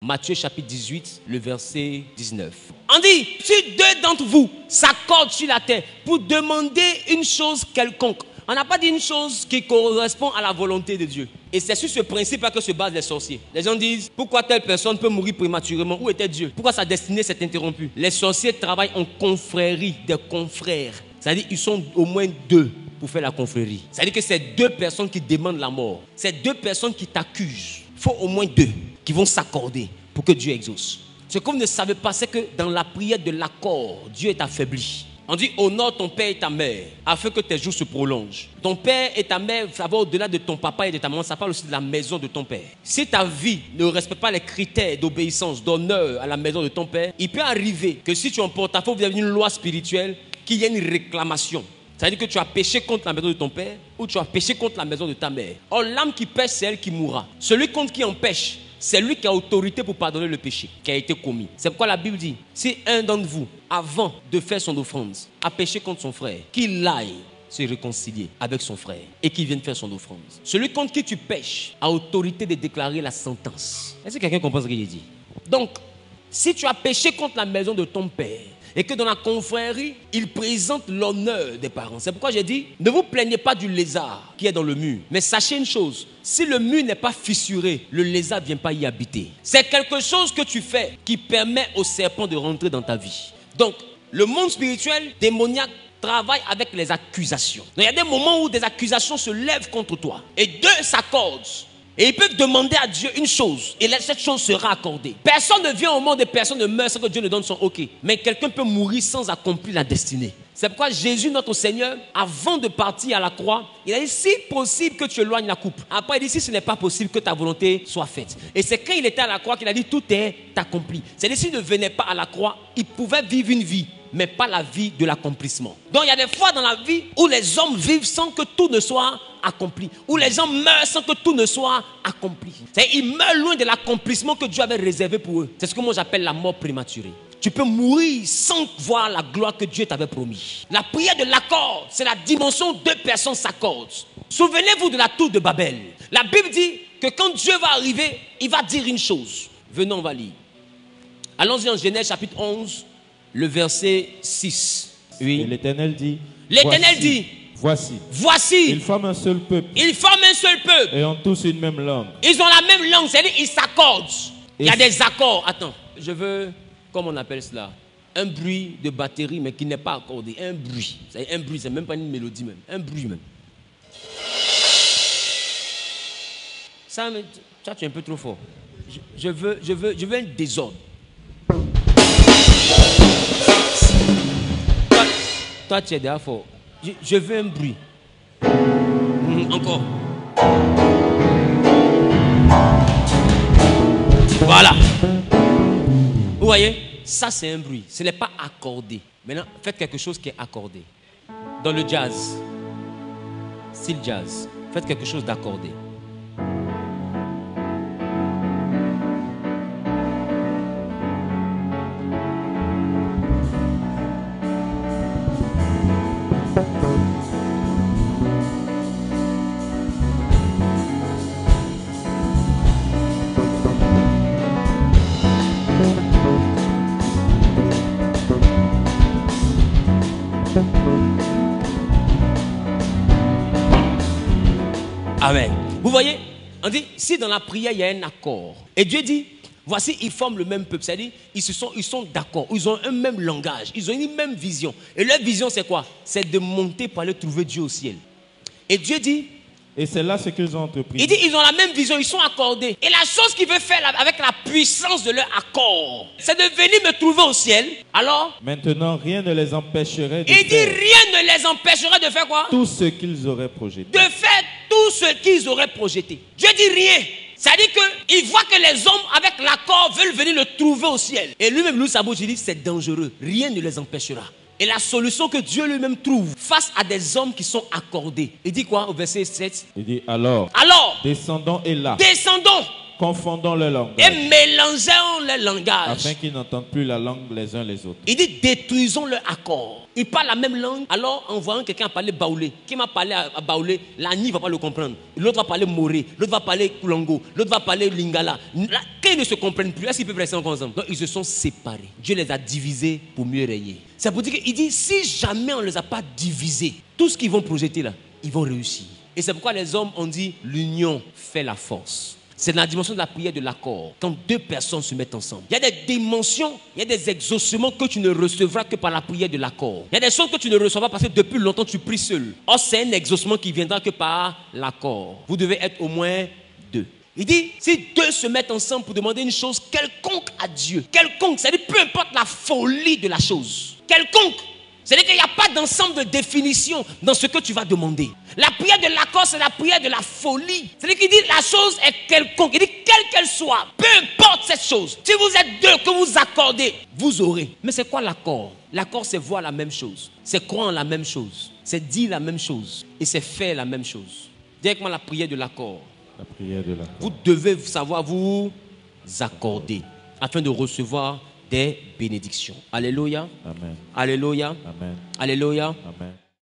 Matthieu chapitre 18, le verset 19. On dit, si deux d'entre vous s'accordent sur la terre pour demander une chose quelconque, on n'a pas dit une chose qui correspond à la volonté de Dieu. Et c'est sur ce principe-là que se basent les sorciers. Les gens disent, pourquoi telle personne peut mourir prématurément? Où était Dieu? Pourquoi sa destinée s'est interrompue? Les sorciers travaillent en confrérie, des confrères. C'est-à-dire qu'ils sont au moins deux pour faire la confrérie. C'est-à-dire que c'est deux personnes qui demandent la mort. C'est deux personnes qui t'accusent. Il faut au moins deux qui vont s'accorder pour que Dieu exauce. Ce que vous ne savez pas, c'est que dans la prière de l'accord, Dieu est affaibli. On dit, honore ton père et ta mère, afin que tes jours se prolongent. Ton père et ta mère, ça va au-delà de ton papa et de ta maman, ça parle aussi de la maison de ton père. Si ta vie ne respecte pas les critères d'obéissance, d'honneur à la maison de ton père, il peut arriver que si tu emportes à faux, vous avez une loi spirituelle, qu'il y ait une réclamation. C'est-à-dire que tu as péché contre la maison de ton père ou tu as péché contre la maison de ta mère. Or, l'âme qui pêche, c'est elle qui mourra. Celui contre qui en pêche, c'est lui qui a autorité pour pardonner le péché qui a été commis. C'est pourquoi la Bible dit, si un d'entre vous, avant de faire son offrande, a péché contre son frère, qu'il aille se réconcilier avec son frère et qu'il vienne faire son offrande. Celui contre qui tu pêches a autorité de déclarer la sentence. Est-ce que quelqu'un comprend ce que j'ai dit? Donc, si tu as péché contre la maison de ton père, et que dans la confrérie, il présente l'honneur des parents. C'est pourquoi j'ai dit, ne vous plaignez pas du lézard qui est dans le mur. Mais sachez une chose, si le mur n'est pas fissuré, le lézard ne vient pas y habiter. C'est quelque chose que tu fais qui permet au serpent de rentrer dans ta vie. Donc, le monde spirituel, démoniaque, travaille avec les accusations. Donc, il y a des moments où des accusations se lèvent contre toi. Et deux s'accordent. Et ils peuvent demander à Dieu une chose, et cette chose sera accordée. Personne ne vient au monde et personne ne meurt sans que Dieu ne donne son OK. Mais quelqu'un peut mourir sans accomplir la destinée. C'est pourquoi Jésus, notre Seigneur, avant de partir à la croix, il a dit, si possible que tu éloignes la coupe. Après, il dit, si ce n'est pas possible que ta volonté soit faite. Et c'est quand il était à la croix qu'il a dit, tout est accompli. C'est-à-dire, s'il ne venait pas à la croix, il pouvait vivre une vie, mais pas la vie de l'accomplissement. Donc, il y a des fois dans la vie où les hommes vivent sans que tout ne soit accompli, où les gens meurent sans que tout ne soit accompli. C'est-à-dire, ils meurent loin de l'accomplissement que Dieu avait réservé pour eux. C'est ce que moi j'appelle la mort prématurée. Tu peux mourir sans voir la gloire que Dieu t'avait promis. La prière de l'accord, c'est la dimension où deux personnes s'accordent. Souvenez-vous de la tour de Babel. La Bible dit que quand Dieu va arriver, il va dire une chose. Venons, on va lire. Allons-y en Genèse chapitre 11, le verset 6. Oui. Et l'Éternel dit, Voici. Ils forment un seul peuple. Ils forment un seul peuple. Et ont tous une même langue. Ils ont la même langue, c'est-à-dire ils s'accordent. Il y a des accords. Attends, je veux, comment on appelle cela? Un bruit de batterie, mais qui n'est pas accordé. Un bruit. C'est un bruit, c'est même pas une mélodie même. Un bruit même. Ça, tu es un peu trop fort. Je veux un désordre. Toi, tu es déjà fort. Je veux un bruit. Encore. Voilà. Vous voyez? Ça, c'est un bruit. Ce n'est pas accordé. Maintenant, faites quelque chose qui est accordé. Dans le jazz, style jazz, faites quelque chose d'accordé. Amen. Vous voyez, on dit, si dans la prière, il y a un accord, et Dieu dit, voici, ils forment le même peuple, c'est-à-dire, ils sont d'accord, ils ont un même langage, ils ont une même vision. Et leur vision, c'est quoi? C'est de monter pour aller trouver Dieu au ciel. Et Dieu dit, et c'est là ce qu'ils ont entrepris. Il dit, ils ont la même vision, ils sont accordés. Et la chose qu'il veut faire avec la puissance de leur accord, c'est de venir me trouver au ciel. Alors, maintenant, rien ne les empêcherait de il dit, rien ne les empêcherait de faire quoi? Tout ce qu'ils auraient projeté. De faire tout ce qu'ils auraient projeté. Dieu dit rien. C'est-à-dire qu'il voit que les hommes, avec l'accord, veulent venir le trouver au ciel. Et lui-même, Louis Sabot, il dit, c'est dangereux. Rien ne les empêchera. Et la solution que Dieu lui-même trouve face à des hommes qui sont accordés. Il dit quoi au verset 7? Il dit alors, alors, descendons et là. Descendons. confondant le et langage, mélangeons les langages. afin qu'ils n'entendent plus la langue les uns les autres. Il dit détruisons leur accord. Ils parlent la même langue, alors en voyant quelqu'un parler baoulé, qui m'a parlé à baoulé, l'Ani ne va pas le comprendre. L'autre va parler moré, l'autre va parler kulango, l'autre va parler lingala. Là, quand ils ne se comprennent plus, est-ce qu'ils peuvent rester ensemble? Donc ils se sont séparés. Dieu les a divisés pour mieux régner. C'est pour dire qu'il dit si jamais on ne les a pas divisés, tout ce qu'ils vont projeter là, ils vont réussir. Et c'est pourquoi les hommes ont dit l'union fait la force. C'est dans la dimension de la prière de l'accord. Quand deux personnes se mettent ensemble. Il y a des dimensions, il y a des exaucements que tu ne recevras que par la prière de l'accord. Il y a des choses que tu ne reçois pas parce que depuis longtemps tu pries seul. Or, c'est un exaucement qui viendra que par l'accord. Vous devez être au moins deux. Il dit, si deux se mettent ensemble pour demander une chose quelconque à Dieu, quelconque, c'est-à-dire peu importe la folie de la chose, quelconque. C'est-à-dire qu'il n'y a pas d'ensemble de définition dans ce que tu vas demander. La prière de l'accord, c'est la prière de la folie. C'est-à-dire qu'il dit la chose est quelconque. Il dit quelle qu'elle soit, peu importe cette chose. Si vous êtes deux, que vous accordez, vous aurez. Mais c'est quoi l'accord? L'accord, c'est voir la même chose. C'est croire en la même chose. C'est dire la même chose. Et c'est faire la même chose. Directement la prière de l'accord. La prière de l'accord. Vous devez savoir vous accorder afin de recevoir des bénédictions. Alléluia. Amen. Alléluia. Amen. Alléluia. Amen.